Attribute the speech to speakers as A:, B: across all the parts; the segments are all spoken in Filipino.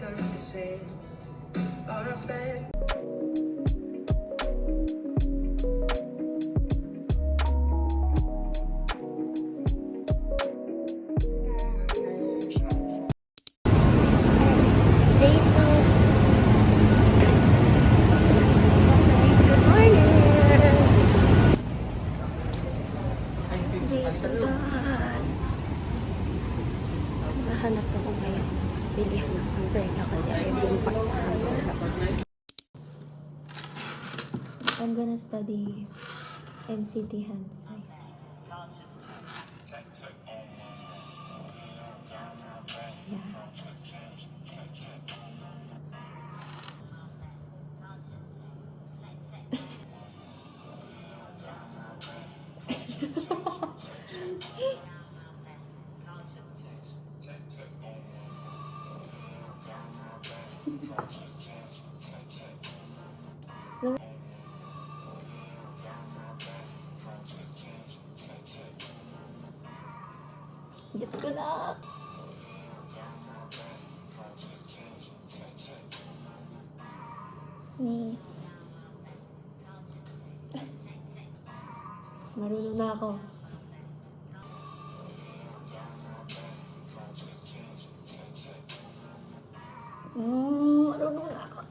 A: deserves the same. Our friend.
B: Hanap ako ngayon. Bilihan ng umbrella kasi ay bumukas na umbrella. I'm gonna study NCT Hansai. Yeah. Gets ko na! Marunong na ako. Marunong na ako.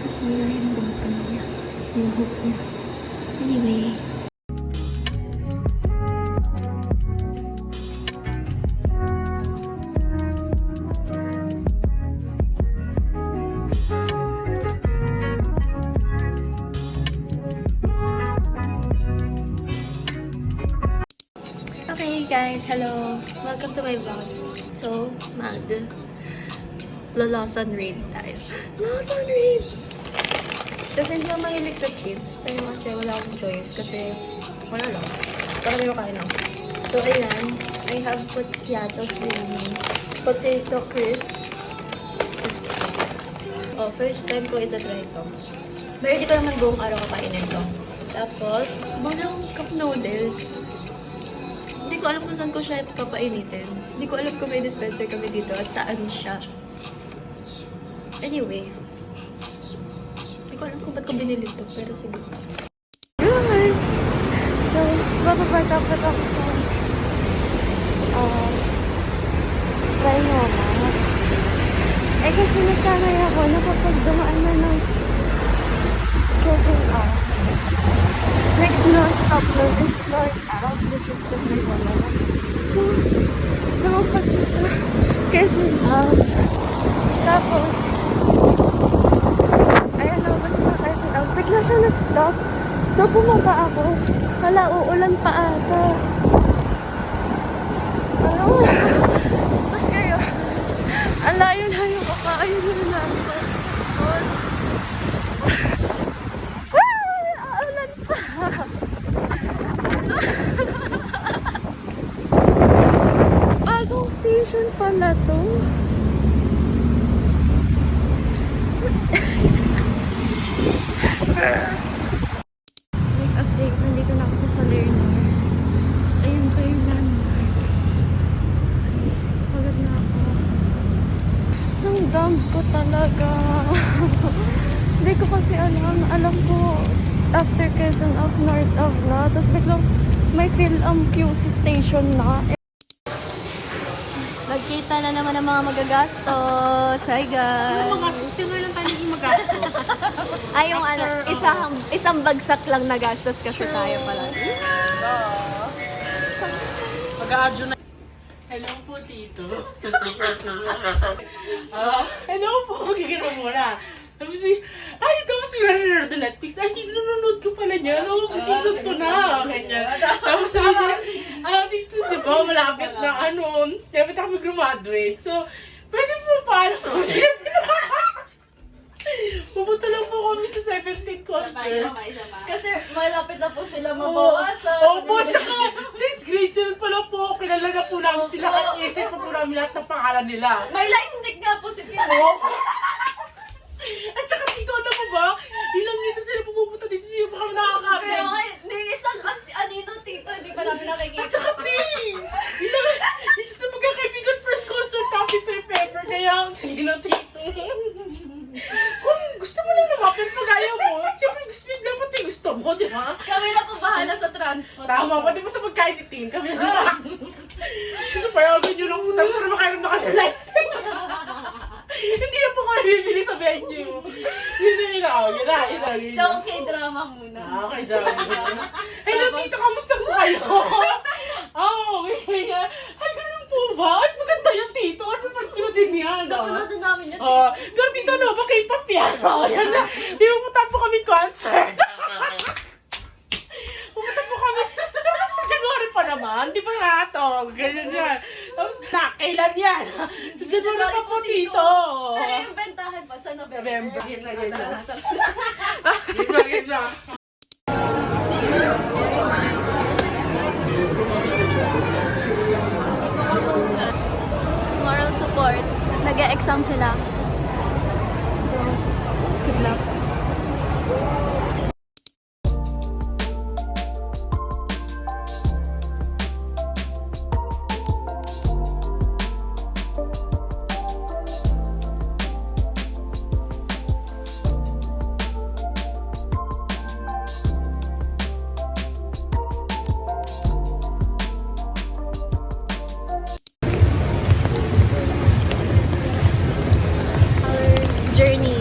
B: Nasira yung bottom niya. Yung hook niya. Anyway. Okay guys, hello! Welcome to my vlog. So, Lawson Reed tayo. Lawson Reed! Kasi hindi ako mahilig sa chips, pero kasi wala akong choice kasi wala lang. Para may makain ako. So, ayan. I have Potyatos with potato crisps. Oh, first time ko ito try ito. Pero hindi ko naman buong araw kakainin ito. Tapos, bagong cup noodles. Hindi ko alam kung saan ko siya papainitin. Hindi ko alam kung may dispenser kami dito at saan siya. Anyway, hindi ko alam kung ba't ko binili ito, pero sige. Guys! So, bababa-dapat ako sa Trinoma. Eh kasi nasanay ako na kapag dumaan na ng Quezon Ave. Next na stop lang is North Ave, which is the Trinoma. So, lumagpas na sa Quezon Ave. Tapos, ayan na, basta sa Quezon Ave. Bigla siya nag-stop. So, bumaba ako. Hala, uulan pa ata. Ano? Tapos kayo, ang layo-layo ko pa. Ayun na namin pa sa likod. Uulan pa. Bagong station pala to. Like update, nandito na ako sa Salerno. Tapos ayun pa yung landmark. Pagod na ako. Ang dump ko talaga. Quezon of North of na. Tapos biglang may QC station na. Nagkita na naman ng mga magagastos. Hi guys!
C: Magastos ka nga lang tayo naging magastos.
B: Ay, yung isang bagsak lang na gastos kasi tayo pala.
C: Mag-a-adjo na. Hello po, Tito. Hello po. Magiging muna. Tapos tapos nanonood ng Netflix. Ay, Tito, nanonood ko pala niya. Season 2 na. Ganyan. Tapos sabi niya, Tito, di ba, malapit na dapat ako graduate. So, pwede mo paano? Pupunta lang po kami sa 17th concert.
B: Kasi malapit na po sila
C: mabawasan. Opo, tsaka since grade 7 pa lang po, kilala na po namin sila kahit isip pa po namin lahat ng pangalan nila.
B: May light stick nga po si Pino.
C: At saka dito, ano po ba? Ilang years na sila pumupunta dito, hindi pa kami nakakapin.
B: Kaya nga, isang anino tito, hindi pa namin nakikita.
C: At saka ilang years na magkakaibigan first concert natin to yung Pepper, kaya sige na tito. Kung gusto mo lang lumapit pag ayaw mo, siyempre dapat yung gusto mo, di ba?
B: Kami na po bahala sa transport.
C: Tama, pati pa sa pagkain ni Tin, kami na. Kasi payagan nyo lang utang para makainom na kami light stick. Hindi na po kami bibili sa venue. Yun na.
B: So, okay, drama muna.
C: Okay, drama. Hello, Tito, kamusta po kayo? Okay. Ay, ganun po ba? Ay, maganda yan, Tito. Ano pa din yan?
B: Napanood namin yan.
C: Pero Tito, ba K-pop yan? Yan na. Pumunta po kami concert. Pumunta po kami sa January pa naman. Di ba nga ito? Ganyan yan. Tapos, kailan yan? Sa January pa po, Tito.
B: Pero yung bentahan pa sa November.
C: Yun na.
B: Moral support. Nag-e-exam sila. So, good luck. Journey.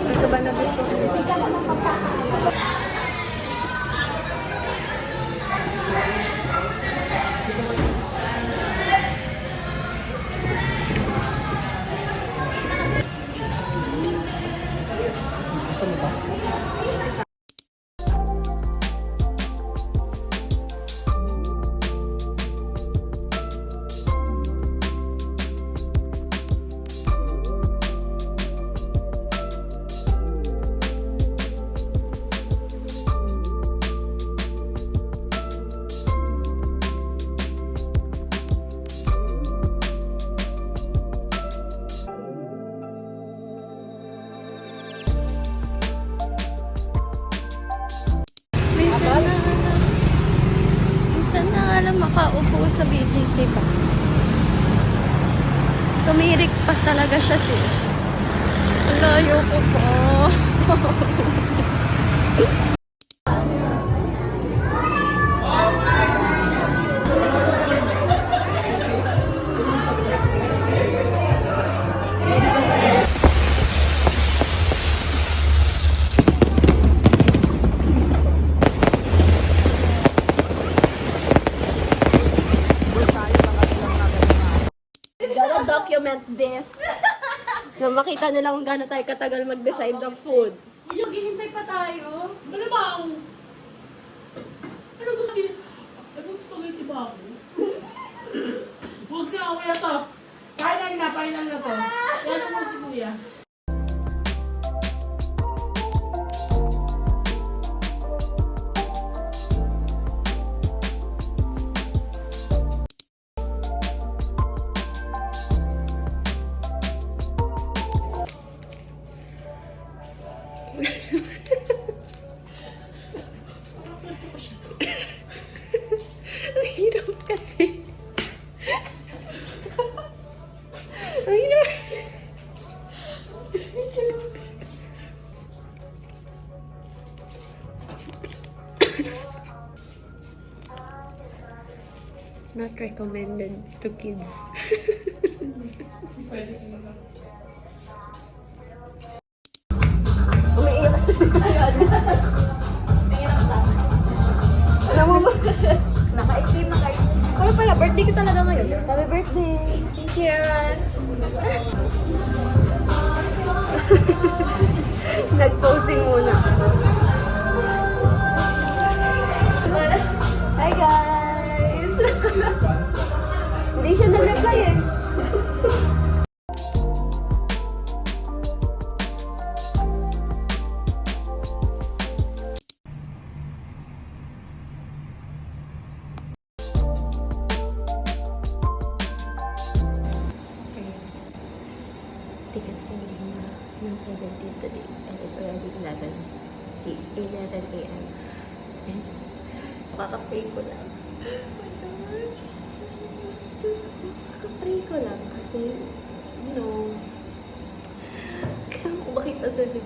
B: Ito ba na gusto ko? Minsan na nga lang makaupo sa BGC bus. Tumirik pa talaga siya, sis. Layo ko po. Gotta document this. Na makita nila kung gaano tayo katagal mag-decide ng food. Maghihintay pa tayo.
C: Malamang. Ano gusto niyo? Ano gusto niyo, diba ako? Huwag na, kuya to. Painan na to. Yan mo si kuya.
B: Ang hirap kasi. Ay, no. Not recommended to kids. Umiiyak kasi tayo. Alam mo ba? Naka-18 na kayo. Ano pala, birthday ko talaga ngayon. Happy birthday. Thank you. Nag-posing muna. Hi guys! Hindi siya nag-reply eh. Guys, ticket selling na ng 17 today and it's already 11 a.m. And kakapray ko lang. Kakapray ko lang kasi, you know, kailangan ko makita 17.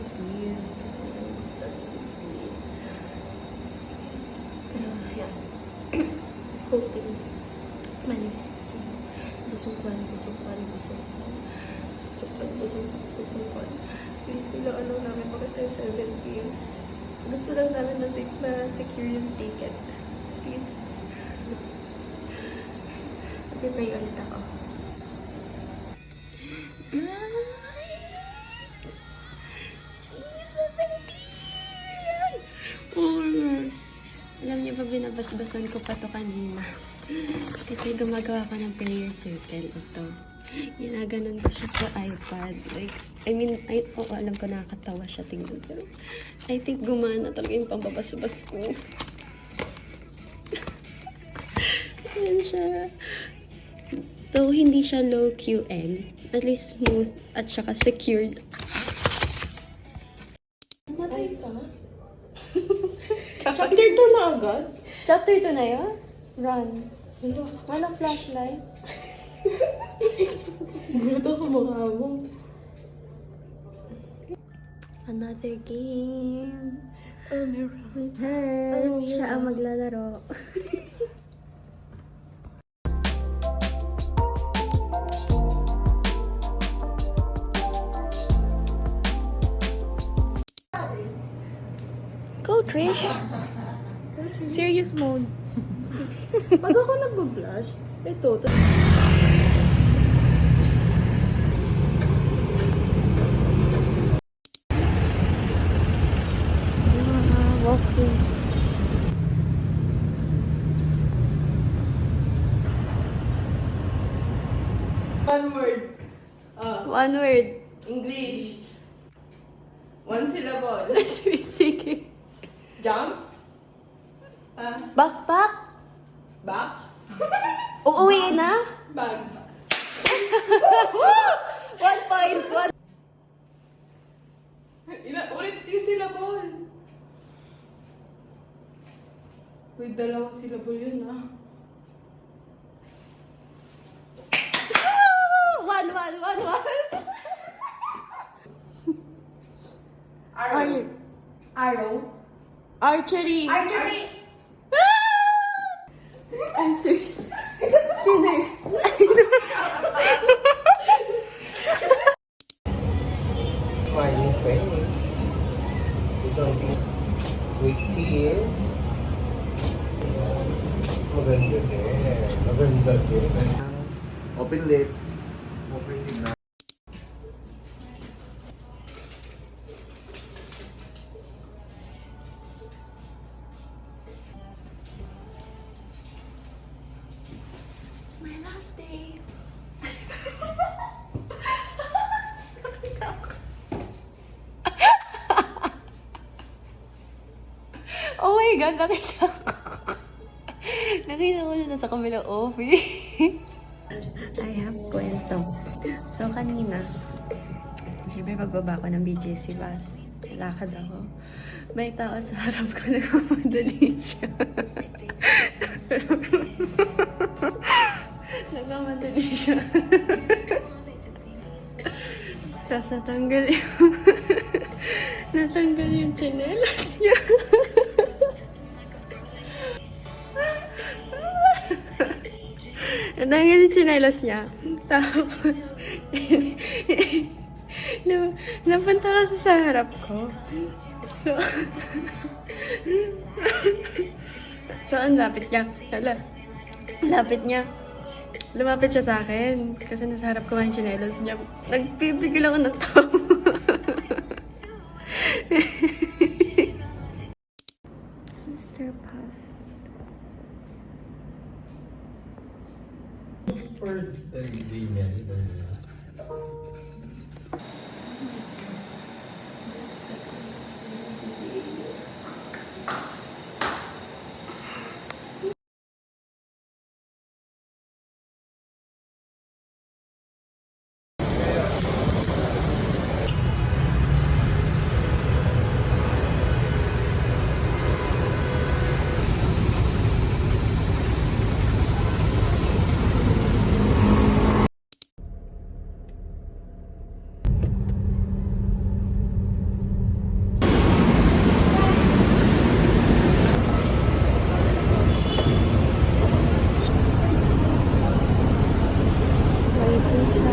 B: Pero, yeah. Hoping, manifesting. Busong kwan. Please, kailangan lang namin makita yung 17. Gusto lang namin na secure yung ticket. Please. Mag-pray ulit ako. Alam niyo ba, binabasbasan ko pa to kanina. Kasi gumagawa ko ng prayer circle ito. Ginaganon ko siya sa iPad. Like, alam ko nakakatawa siya tingnan. Pero, I think gumana talaga yung pambabasbas ko. Ayan siya. Though hindi siya low QM, at least smooth at saka secured.
C: Matay ka?
B: Chapter 2 na agad? Chapter 2 na yun? Run. Walang flashlight.
C: Gusto ko mukha mo.
B: Another game. With her. Siya ang maglalaro. Go, Trish. Serious mode.
C: Pag ako nag-blush, ito.
B: Walking.
C: One word.
B: One word.
C: English. One syllable.
B: Sige.
C: Jump.
B: Backpack?
C: Back.
B: Uuwi na?
C: Bag.
B: 1 point.
C: Ulit yung syllable. Wait, dalawang syllable yun ah.
B: One.
C: Arrow. Arrow.
B: Archery.
C: Archery.
B: I'm serious. Sino yun?
A: Smiling face. Ito ang with tears. Maganda din. Maganda din. Open lips. Open lips.
B: It's my last day. Oh my God, nakita ko. Nakita ko na sa kabilang office. I have kwento. So, kanina, siyempre pagbaba ko ng BGC bus, lakad ako. May tao sa harap ko na nagmamadali siya. Nagmamadali siya. Tapos natanggal yung... natanggal yung tsinelas niya. Natanggal yung tsinelas niya. Tapos... napunta kasi sa harap ko. So... so, ang lapit niya. Lapit niya. Lumapit siya sa akin. Kasi nasa harap ko yung tsinelas niya. Nagpipigil ako ng tawa. Mr. Puff.
A: For the niya.
B: Waiting sa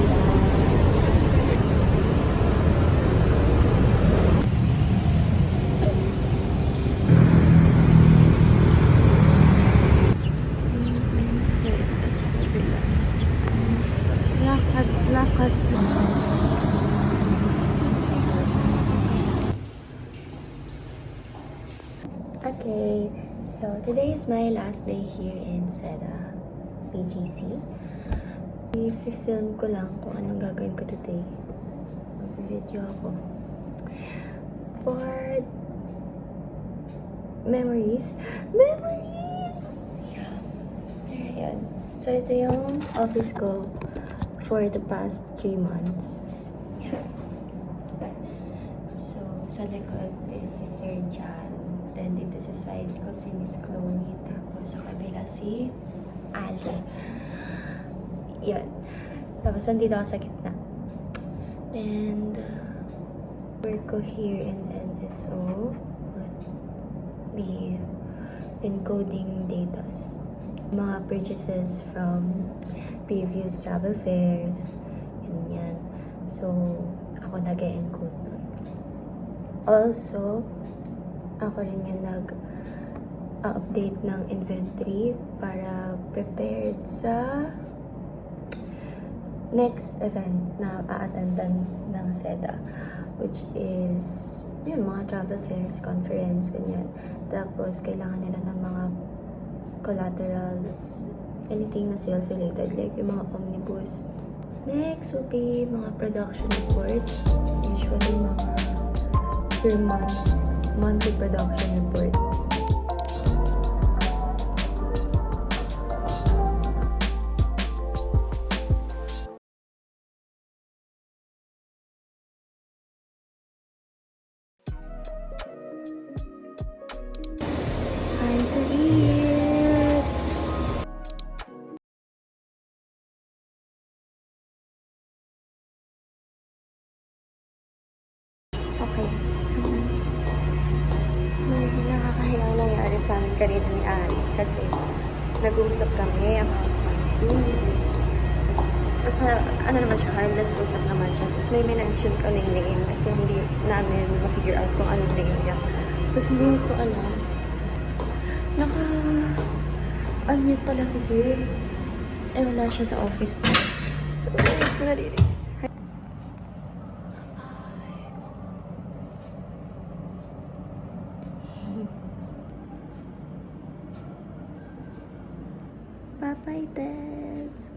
B: lakad, lakad. Okay, so today is my last day here in Seda, BGC. I-film ko lang kung anong gagawin ko today. Mag-video ako. For memories. Memories! Yeah. Ayan. So, ito yung office ko for the past 3 months. Yeah. So, sa likod is si Sir John. Then, dito sa side ko si Miss Chloe. Tapos, sa kabila si Ali. Yan. Tapos, nandito ako sa gitna. And, work ko here in NSO would be encoding datas. Mga purchases from previous travel fairs. Yan. So, ako nag-encode nun. Also, ako rin yung nag-update ng inventory para prepared sa next event na a-attendan ng SEDA, which is yun, mga travel fairs, conference, ganyan. Tapos, kailangan nila ng mga collaterals, anything na sales related, like yung mga omnibus. Next would be mga production reports, usually mga per month, monthly production report. Time to eat! Okay, so may nakakahilang nangyari sa amin kanina ni Ari kasi nag-uusap kami about something. Basta, ano naman siya, harmless usap naman siya. Tapos may mention kaming name kasi hindi namin ma-figure out kung anong name niya. Tapos hindi ko alam. Naka-unmute pala si Sir. Eh, wala siya sa office na. So, naririnig. Bye-bye, desk.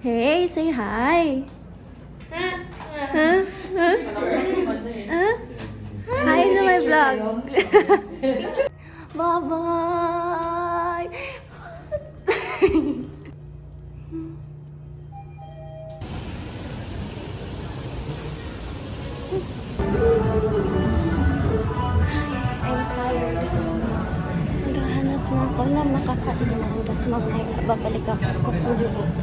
B: Hey, say hi. Huh? Huh? Huh? Hi to my vlog. Bye-bye. I'm tired. Naghahanap na ako na makakainan kasi mamaya babalik ako sa Fully Booked.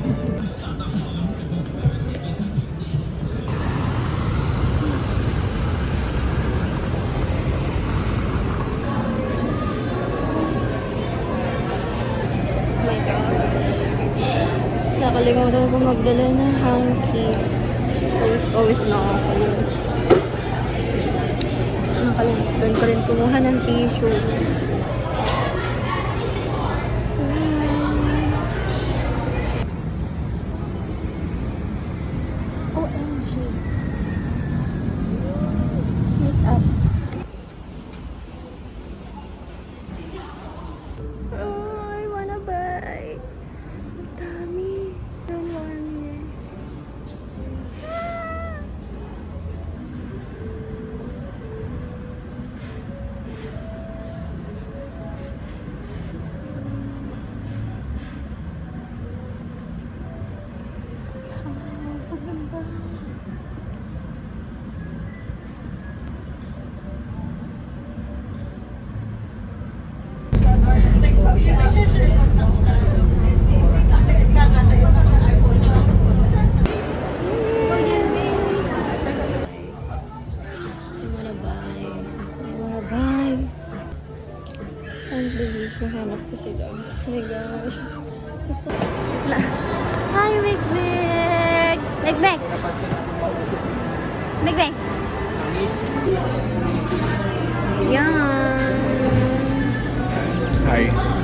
B: Oh my gosh. Nakalimutan ko magdala ng hanky. Pawis-pawis na ako. Nakalimutan ko rin kumuha ng tissue. OMG. Meet up. Oh, I wanna buy. Ang dami. Ang warm here. Paganda. Can't believe nahanap ko sila. Oh my gosh. So, hi, Big Big! Big Big! Big Big! Yan!
A: Hi.